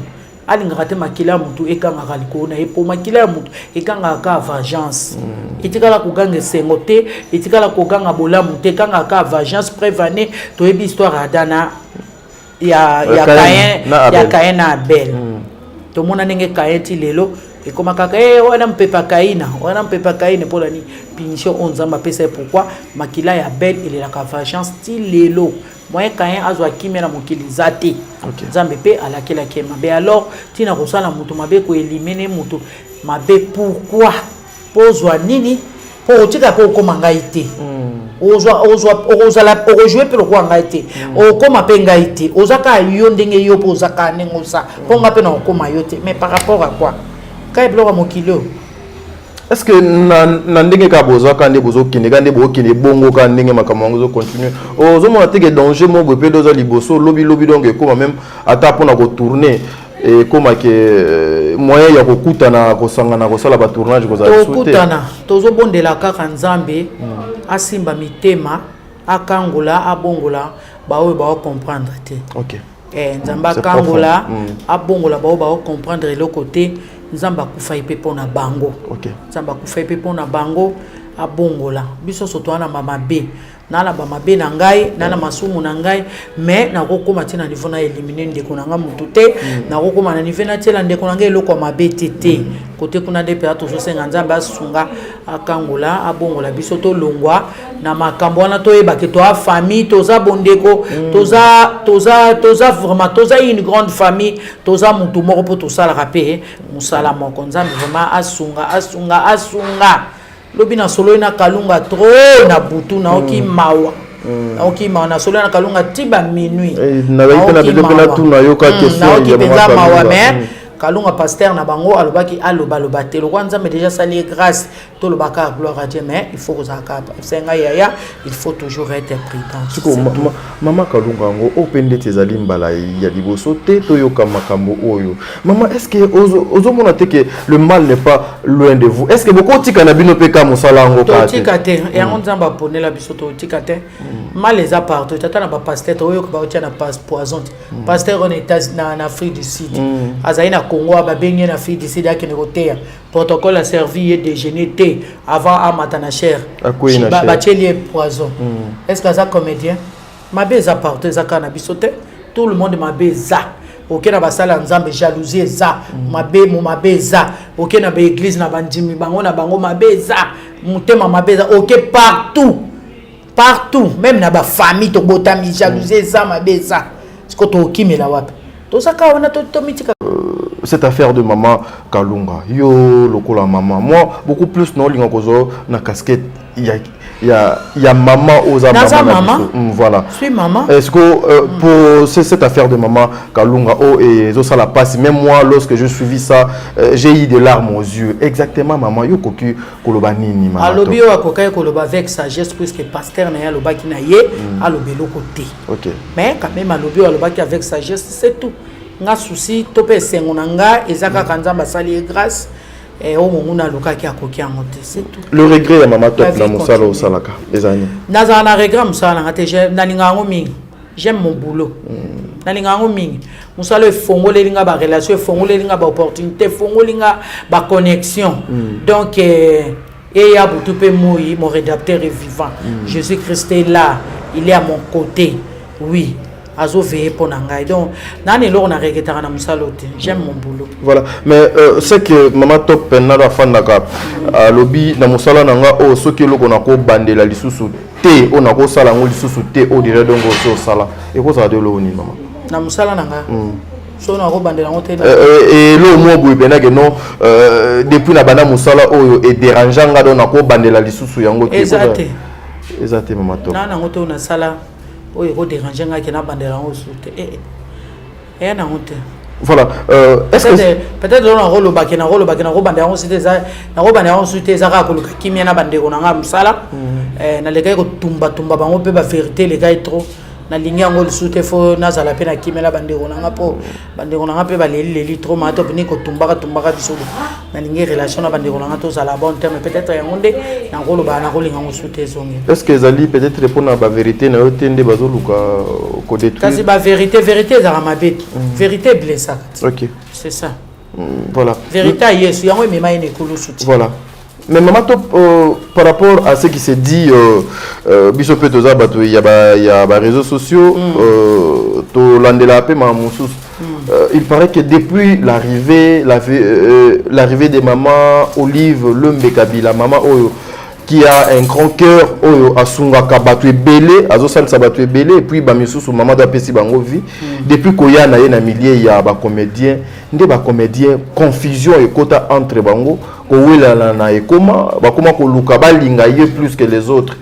alingaka te makila mutu ekangaka likolo na ye po makila ya mutu ekangaka vengeance etikala koganga esengo te etikala koganga bolamu te ekangaka vengeance prévane toyebi histoire ya dana ya Caïn na Abel tomona ndenge Caïn ti lelo ekoma kaka wana mpepa Caïn pour la ni punition on nzamba pesa pourquoi makila ya Abel elelaka vengeance ti lelo moyen Caïn azwa kimia na mokili zate nzambe pe alakela kema be alors tina kosala mutu mabe ko éliminer mutu mabe pourquoi pozwa nini pour otika ko komanga ite ozala jouer pe lokwa ngai te okoma pe ngai te ozaka yo ndenge yo po ozaka nengo sa ponga pe na okoma yo te mais par rapport à quoi kai bloka mokilo est-ce que na ndenge ka bozaka nde bozokende ka nde bokende bongo ka ndenge makambo zo continuer ozomona te ke danger mo bope doza liboso lobi donc ekoma même ata pona ko tourner et comme que moyen ya kokutana kosangana kosala ba tournage ko za kokutana tozobondela kaka nzambe asimba mitema akangola abongola bawe ba comprendre te OK nzamba akangola abongola bawe ba comprendre le côté nzamba kufa ipe pona bango OK nzamba kufa ipe pona bango abongola biso soto wana mama be nala ba mabe na ngai nala masumu na ngai mais na kokoma tina niveau na éliminer ndeko na nga mutu te na kokoma na niveau na tela ndeko na ngai eloko mabe tete côté kuna de pe ato so senga nzambe asunga akangola abongola biso to longwa na makambo wana to yeba ke to a famille toza bondeko toza vraiment toza une grande famille toza mutu moko po to sala rapé musala moko nzambe vraiment asunga lobi na solo na kalunga trop na butu na oki mawa oki mawa na solo na kalunga tiba minuit na na tout na yoka question ya mawa mais kalunga pasteur na bango alobaki aloba te lo kwanza mais déjà sali grâce to lo baka gloire à Dieu mais il faut que ça cap senga yaya il faut toujours être prudent mama kalunga ngo opende tezali mbala ya liboso te to yoka makambo oyo mama est-ce que ozomona te que le mal n'est pas loin de vous est-ce que beaucoup tika na bino peka musala ngo ka te tika te et on nzamba ponela biso to tika te mal les apparts tata na ba pasteur to yoka ba tia na poison pasteur en état na Afrique du Sud azaina Congo babenye na fille d'ici da kenekotea protocole a servi et déjeuner thé avant à matana cher bachelier poison est-ce que ça comédien mabeza partout za kana bisote tout le monde mabeza OK na basala nzambe jalousie za mabeza OK na ba église na bandimi bango na bango mabeza mutema mabeza OK partout même na ba famille to botami jalousie za mabeza siko to kimela wapi to saka wana to mitika cette affaire de maman Kalunga yo lokola maman moi beaucoup plus non linga kozo na casquette il y a maman aux maman voilà suis maman est-ce que pour cette affaire de maman Kalunga et ça la passe même moi lorsque je suivi ça j'ai eu des larmes aux yeux exactement maman yo koki koloba nini maman alobi yo akokai koloba avec sagesse puisque pasteur na ya lobaki na ye alobelo côté OK mais quand même alobi yo alobaki avec sagesse c'est tout nga souci topé sengo nanga ezaka kanzamba sali grâce et au monguna lokaki akoki angote c'est tout le regret ya mama top na musala osalaka ezani naza na regret musala ngate je nalinga ngo mingi j'aime mon boulot nalinga ngo mingi musala efongole linga ba relation efongole linga ba opportunité efongole linga ba connexion donc et ya butupe moi mon rédacteur est vivant Jésus Christ est là il est à mon côté oui azo veiller pour nangai donc nani lo na regretaka na musalote j'aime mon boulot voilà mais c'est que maman top na la fan naka lobby na musala nanga o soki loko na ko bandela lisusu te o na ko sala ngo lisusu te o dire donc so sala e ko ça de lo ni maman na musala nanga so na ko bandela ngo te et lo mo boy benake non depuis la banda musala o e dérangeanga donc na ko bandela lisusu yango te exact maman top na ngo to na sala oyo ko déranger nga kena bandela ngo sute na honte voilà est-ce que peut-être on a rolo bakena ko bandela ngo sute za na ko bandela ngo sute za ka koluka kimia na bandeko na nga musala na le kai ko tumba bango pe ba vérité le kai trop na lingi yango lisusu fo nazala pe na kimela bandeko nanga po bandeko nanga pe baleli trop ma to bini ko tumbaka biso na lingi relation na bandeko nanga to zala bon terme peut-être yango nde na ngolo ba na ko linga ngo sute zongi. Est-ce que Zali peut-être répondre à la vérité na otende bazoluka ko détruire? Kasi ba vérité za mabet. Vérité blessa. OK. C'est ça. Voilà. Vérité Yesu yango mema ine kulu suti. Voilà. Mais maman top par rapport à ce qui s'est dit biso pe toza bato il y a ba réseaux sociaux to landela pe mamoussous il paraît que depuis l'arrivée des mamans Olive Lembe Kabila maman Oyo qui a un grand cœur Oyo asunga kabatu belé azosal sabatu belé et puis ba misusu maman da pesi bango vie depuis koya na ye na milieu ya ba comédien nde ba comédien confusion et kota entre bango ko wela na ekoma ba koma ko luka ba linga ye plus que les autres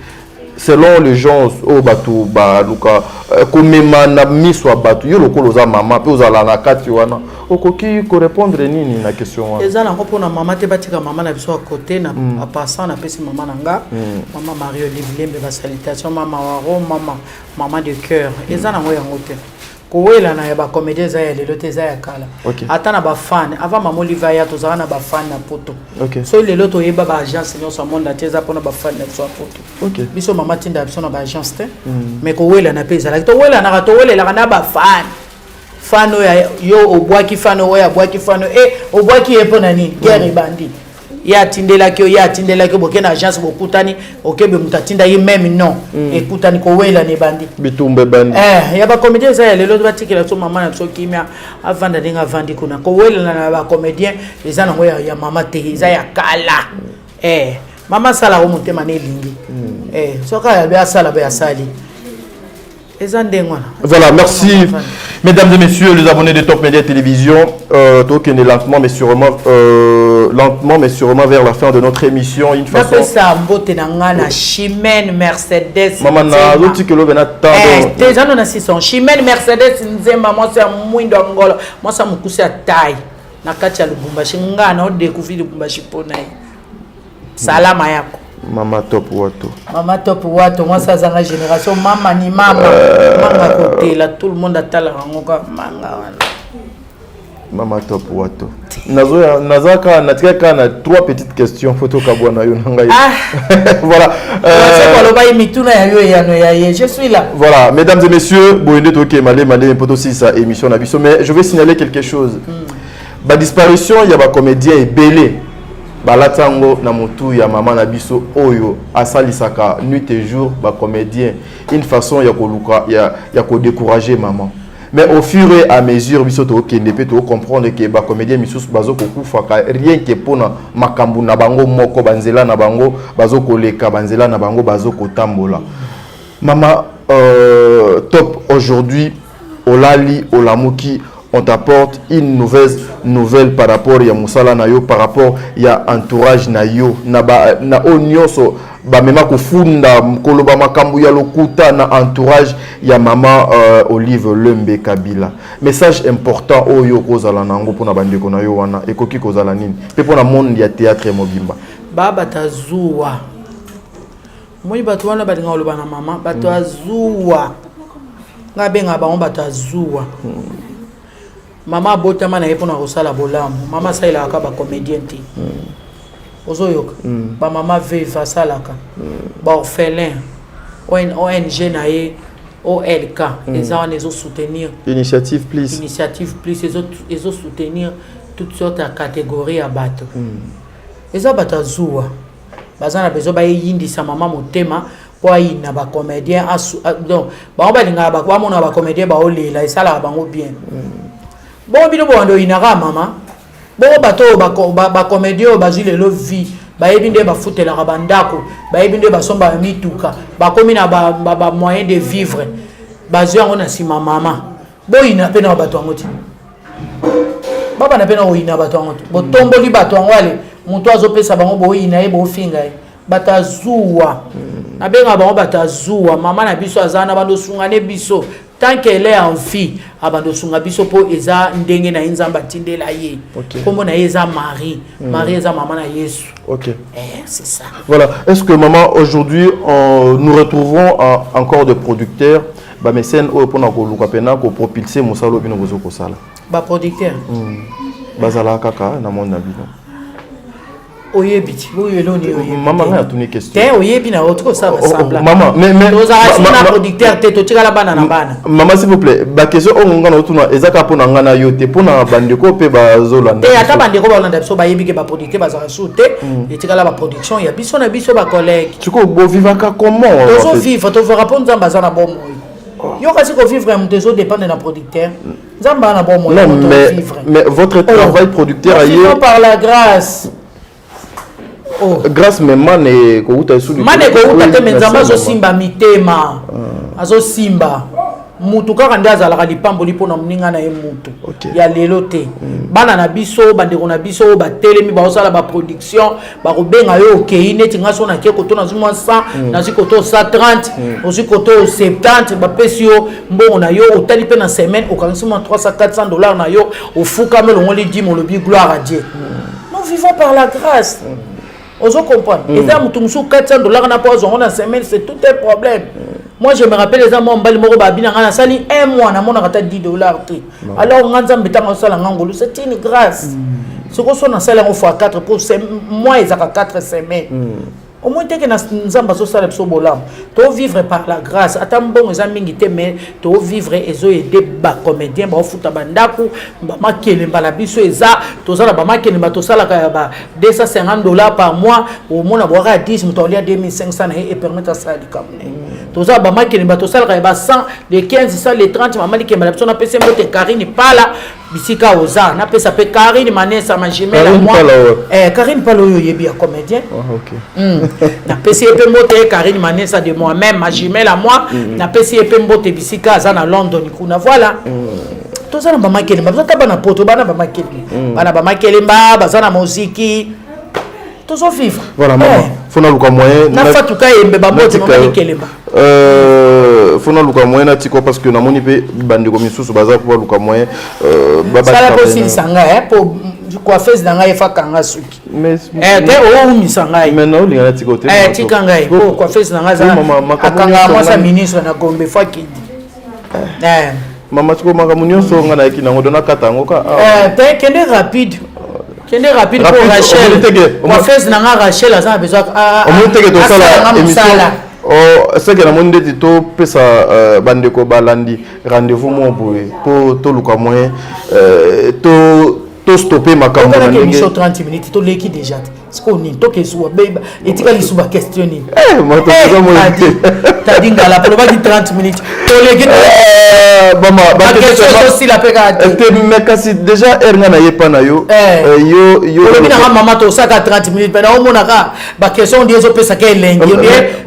selon les gens au batu ba luka komema na miswa batu yo lokolo za mama pe ozala na kati wana okoki ko répondre nini na question wana ezala ko pona mama te batika mama na biso à côté na a passant na pesi mama nanga mama Marie Olive Lembe ba salutation mama waro mama de cœur ezala ngo yango te kowela na ba comédien za ya lelo te za ya kala ata na ba fan avant mama Olive ya to za na ba fan na poto so lelo to yeba ba agence no so monde te za pona ba fan na so poto biso mama tinda biso na ba agence te mais kowela na pesa la to wela na to welela na ba fan yo obwaki fan oya bwaki fan obwaki epo na nini guerre bandi ya tindela kyo bokena agence bokutani okebe mutatinda yi même non ekutani ko wela ne bandi bitumbe bandi ya ba comédien za lelo batikela so mama na so kimia avanda dinga vandi kuna ko wela na ba comédien eza na ngoya ya mama te eza ya kala mama sala o mutema ne lingi soka ya be sala be asali. Voilà, merci mesdames et messieurs les abonnés de Top Media Télévision. Token est lentement mais sûrement vers la fin de notre émission. Une façon. Chimène Mercedes. Maman na l'autre que l'on vient attendre. Des gens na sison. Chimène Mercedes nzemba moi c'est mwindo ngolo. Moi ça mukuse à taille. Na kacha lubumbashi ngana o découvrir lubumbashi ponai. Salama yako. Mama top wato. Mama top wato, moi ça la génération mama ni mama. Manga côté là tout le monde attend rangoka manga wana. Mama top wato. Nazaka natika na trois petites questions photo kabwana yo nanga. Voilà. Je suis là. Voilà, mesdames et messieurs, boyende toke malé poto si sa émission na biso mais je vais signaler quelque chose. Ba disparition il y a ba comédien et belé. Balatango na mutu ya mama na biso oyo asalisaka nuit et jour ba comédien une façon ya koluka ya ko décourager maman mais au fur et à mesure biso to kende pe to comprendre que ba comédien misus bazo ko kufaka rien que pona makambu na bango moko banzela na bango bazo koleka banzela na bango bazo ko tambola mama top aujourd'hui olali olamuki on t'apporte une nouvelle par rapport à Moussala Nayo, par rapport à entourage Nayo, na onyoso, ba mema kufunda, mkoloba makambu ya lokuta na entourage ya maman Olive Lembe Kabila. Message important oyo kozala nango pona bandeko na yo wana, ekoki kozala nini? Pe pona monde ya théâtre mobimba. Baba tazuwa. Moi batu wana balinga oloba na mama, batu azuwa. Ngabenga ba on batazuwa. Mama botama na yepo na kosala bolamu mama sailaka ba comédienne ozoyoka ba mama veuve salaka ba orphelin ONG na ye OLK les gens les soutenir initiative plus les autres soutenir toutes sortes de catégories à bateau les abatazuwa bazana bezo ba yindisa mama motema kwa ina ba comédien donc ba balinga ba kwa mona ba comédien ba olela esala bango bien. Bon bino bondo inaka mama bo bato ba comédien bazile lo vie ba yebinde ba futela ka bandako ba yebinde ba somba mituka ba komi na ba moyen de vivre bazio ngona sima mama bo ina pe na bato ngoti baba na pe na ina bato ngoti bo tomboli bato ngwale muto azopesa bango bo ina e bo finga e batazuwa na benga bango batazuwa mama na biso azana bando sungane biso tant qu'elle est en vie abando sunga biso po eza ndenge na nzamba tindela ye comme na eza Marie Marie eza maman na Yesu. OK. C'est ça. Voilà, est-ce que maman aujourd'hui nous retrouvons encore des producteurs ba mécènes au pona ko luka pena ko propulser musalo bino bozo ko sala ba producteur bazala kaka na monde na bino oyebiti oyeloni maman nga tuni question te oyebi na autre ça va sembler maman mais na producteur te to tikala bana na bana maman s'il vous plaît ba question on nga na tuna ezaka pona nga na yote pona bandeko pe bazolanda te ata bandeko balanda biso bayebi ke ba producteur bazala soute et tikala ba production ya biso na biso ba collègue tuko bo vivaka comment to vivre to fera pour nzamba za na bon moyo yo kasi ko vivre mu tezo dépendre na producteur nzamba na bon moyo mais votre travail producteur ailleurs par la grâce. Grâce même mane ko uta sudi mane ko uta te menzamba zo simba mitema azo simba mutu kaka nde azalaka lipambo lipo na mninga na ye mutu ya lelo te bana na biso bandeko na biso batelemi baosala ba production bakobenga yo okei neti nga so na ke koto na zimwa 100 na zikoto 130 ozikoto 70 bapesi yo mbongo na yo otali pe na semaine okangisi mwa 300 $400 na yo ofuka melongo li dimo lobi gloire à Dieu. Nous vivons par la grâce. Ozo comprendre. Et ça mutumsu $400 na pause on a semaine c'est tout un problème. Moi je me rappelle les amants mbali moko ba bina ngana sali un mois na mona kata $10 te. Alors nganza mbetanga sala ngangolo c'est une grâce. Ce qu'on soit na sala on fois 4 pour mois ils a 4 semaines. Au moins que na nzamba so sala biso bolam to vivre par la grâce atambongo eza mingi te mais to vivre ezo aider ba comédien ba futa bandaku ba makele mbala biso eza to sala ba makele ba to sala ka ba $250 par mois au mona boka 10 mutolia 2500 et permettre ça di kamne to sala ba makele ba to sala ka ba 100 les 15 100 les 30 mamali ke mbala biso na pese mbote Karine pala bisika oza na pesa pe Karine manesa ma jumelle moi Karine pala yo yebi ya comédien. OK. Na pesi epe mbote Karine Manessa de moi-même ma jumelle à moi na pesi epe mbote bisika za na London kuna voilà to za na ba makele ba za bana poto bana ba makele ba bazana muziki to so vivre voilà maman fona luka moyen na fatuka yembe ba mbote ba makele ba fona luka moyen na tiko parce que na moni pe bandeko misusu baza ko luka moyen baba ça la possible sanga pour coiffeuse nanga efa kanga suki mais te o misanga mais na olinga na tiko te tikanga po coiffeuse nanga za akanga mwasa ministre na Gombe fa kidi mama tiko makamunyo so ngana yaki nango dona katango ka te kende rapide pour Rachel coiffeuse nanga Rachel aza besoin on teke to sala émission c'est que na monde de to pesa bandeko balandi rendez-vous mon boy pour to luka moyen to stopper makambo na ndenge 30 minutes to leki déjà ce qu'on ni to ke suwa beba etika li suba questionner moi to ça moi ta dinga la pour pas 30 minutes to leki mama ba aussi la peka te mekasi déjà erna na yepa na yo yo le bina mama to saka 30 minutes mais on monaka ba question die zo pesa ke lengi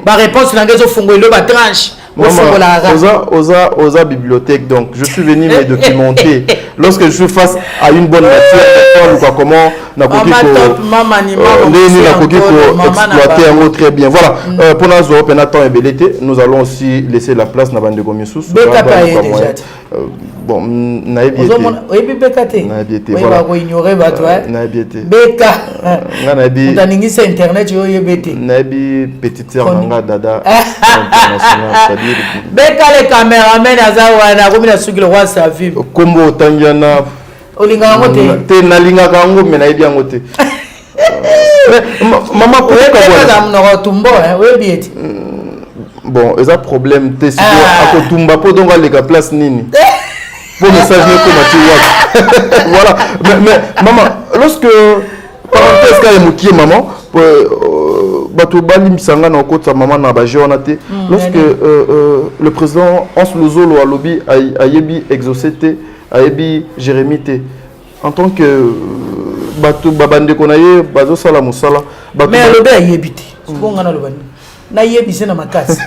ba réponse na ngezo fungwelo ba tranche. Oza bibliothèque, donc je suis venu me documenter. Lorsque je suis face à une bonne matière, comment exploiter un mot très bien. Voilà, pour nous Européens, nous allons aussi laisser la place à Bande Gomisous. Bon, naebiete. Voilà. Beka. Nabi. Internet yo yebete. Nabi petite sœur nanga dada. Beka le caméraman azawana komi na suki le roi sa vie. Kombo tangiana. Olinga ngote. Te nalinga kango me naebi ngote. Maman ko ka mno tumbo webieti. Bon, eza problème te si akotumba po donc les place nini. Pour message comme voilà, mais maman, lorsque parenthèse quand même qui est maman bato bali misanga na kota maman na baje onate lorsque le président Hans Lozolo a lobby ayebi exaucé ayebi Jérémy te en tant que bato babande konaye bazo sala musala mais lobby ayebi te bonga na lobby na yebise na makasi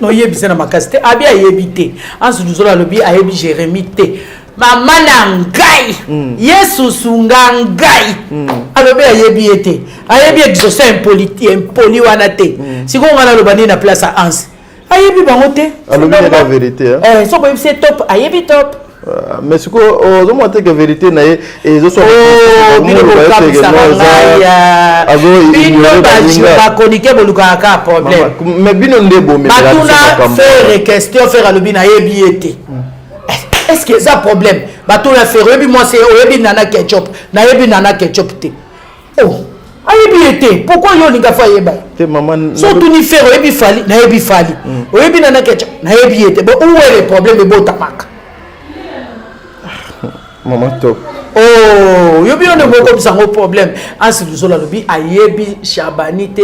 no yebise na makasi te abi ayebite Hans Lozolo lobby ayebi Jérémy te mama na ngai Yesu sunga ngai alobe ayebi ete ayebi exaucer impoli wana te siko ngana lobani na place à Hans ayebi bango te alobi la vérité hein so boyebi c'est top ayebi top mais ce que aux hommes que vérité na et zo so bino ba konike boluka ka problème mais bino ndebo mais batuna faire question faire alobi na yebi ete est-ce que ça problème batuna faire yebi moi c'est yebi nana ketchup na yebi nana ketchup te oh ayebi ete pourquoi yo linga fa yeba te maman surtout ni faire yebi fali na yebi fali yebi nana ketchup na yebi ete bon où est le problème botamaka maman top oh yo bien ne comme ça un problème ainsi nous la lobby ayebi Chabanité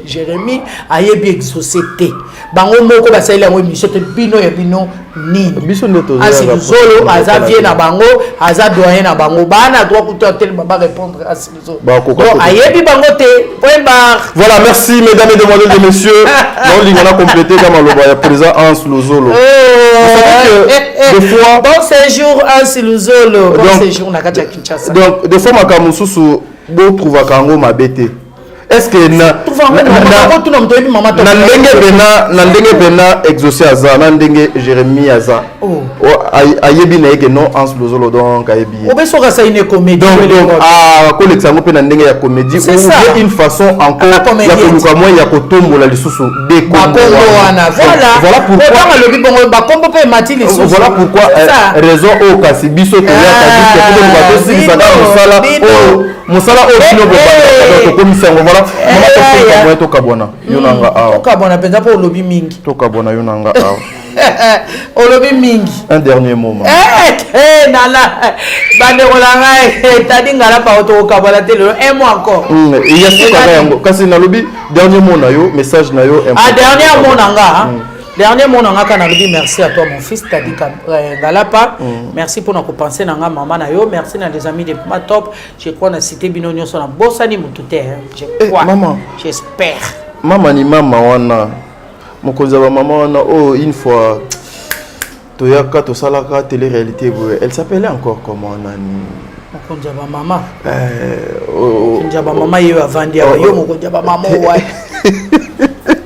Jérémie ayebi exaucé bango moko ba salela ngo émission te bino ya bino ni biso ndeto ainsi nous solo aza vie na bango aza doyen na bango bana droit pour tel baba répondre à ce nous bon ayebi bango te point barre. Voilà, merci mesdames et demoiselles et messieurs. Donc il a complété dans le présent Hans Luzolo. Des fois bon séjour Hans Luzolo bon séjour na kati ya Kinshasa. Donc des fois makamususu bo trouva kango mabete. Est-ce que na ndenge bena exaucé aza na ndenge Jérémie aza ayebi na yeke non Hans Luzolo donc ayebi obesoka ça une comédie donc collecte ngo pe na ndenge ya comédie ou une façon encore ya koluka moi ya kotombola lisusu de kombo wana voilà pourquoi le bibongo ba kombo pe mati lisusu voilà pourquoi raison au kasi biso to ya kasi pour nous ba tosi ça dans musala musala o bino bo to komisa ngo voilà mama to kabona yonanga awa to kabona penza po lobi mingi to kabona yonanga awa olobi mingi un dernier moment nala bande kolanga tadi ngala pa to kabona te le un mois encore il y a ce kanga yango kasi na lobi dernier mot na yo message na yo dernier mot nanga dernier mot nanga kana lobi merci à toi mon fils tadi ngala pa merci pour nous penser nanga maman na yo merci na les amis de ma top je crois na cité binonyo so na bosani mutute je crois maman j'espère maman ni mama wana mokonza ba maman wana oh une fois toyaka to salaka télé-réalité elle s'appelait encore comment nani mokonza ba maman mokonza ba maman yo avandi yo mokonza ba maman wa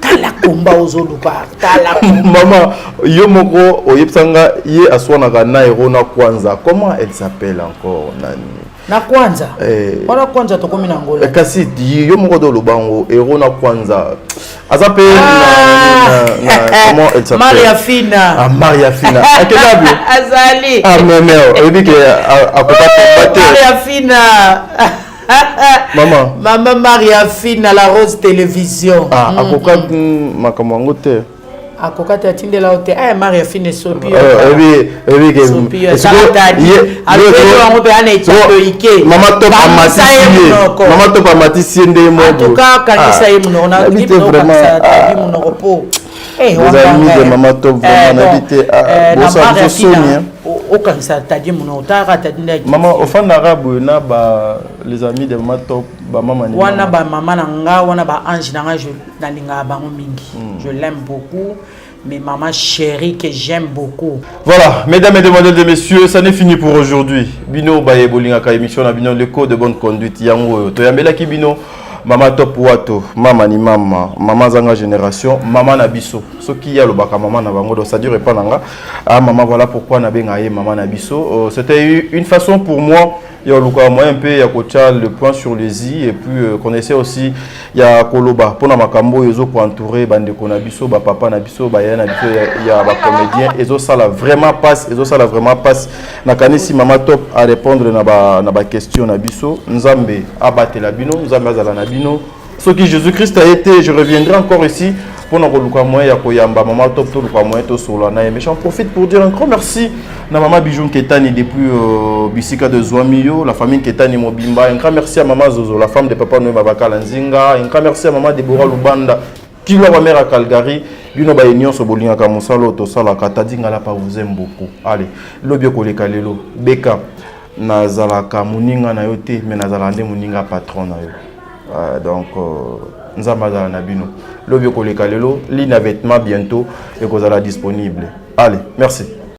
tala komba ozoluka tala maman yo moko oyepsanga ye aswanaka na erona kwanza comment elle s'appelle encore nani na kwanza wana kwanza tokomi na ngola kasi yo moko do lobango erona kwanza azape comment elle s'appelle Maria Fina Maria Fina akenabi azali mais elle dit que Maria Fina maman Maria Fina la Rose Télévision akoka makamango te akokata tindela ote Maria Fine sopi mama top amatisie nde modo kanisa ye muno na muno po amis de mama top vraiment habité bosa sonia okanisa tadi muno otaka tadi maman ofan arabe na ba les amis de mama top ba mama ni wana ba mama na nga wana ba ange na nga je nalinga bango mingi je l'aime beaucoup mes mamans chéries que j'aime beaucoup. Voilà, mesdames et demoiselles et messieurs, ça n'est fini pour aujourd'hui. Bino baye bolinga ka émission na bino le code de bonne conduite yango to yambela ki bino mama top wato mama ni mama zanga génération mama na biso soki ya lobaka mama na bango do ça dure pas nanga maman voilà pourquoi na benga ye mama na biso c'était une façon pour moi il y a un peu le point sur les i et puis connaissez aussi il y a koloba pour na makambo yozo pour entourer bande konabiso ba papa na biso ba yana biso il y a ba comédien ezo sala vraiment passe na kanisi mama top à répondre na ba question na biso nzambe abattre la bino nzambe azala na bino ce qui Jésus-Christ a été je reviendrai encore ici pour nous reluka moyen ya koyamba mama top to luka moyen to solo na mais j'en profite pour dire un grand merci na mama Bijou Ketani depuis Bisika de Zouamio la famille Ketani Mobimba un grand merci à maman Zozo la femme de papa Noé Babaka Lanzinga un grand merci à maman Deborah Lubanda qui la mère à Calgary bino ba union so bolinga ka mosalo to sala katadinga la pa vous aime beaucoup allez lobio koleka lelo beka nazalaka muninga na yote mais nazala nde muninga patron na yo donc nzambaza na bino lobio koleka lelo ligne vêtement bientôt et kozala disponible allez merci.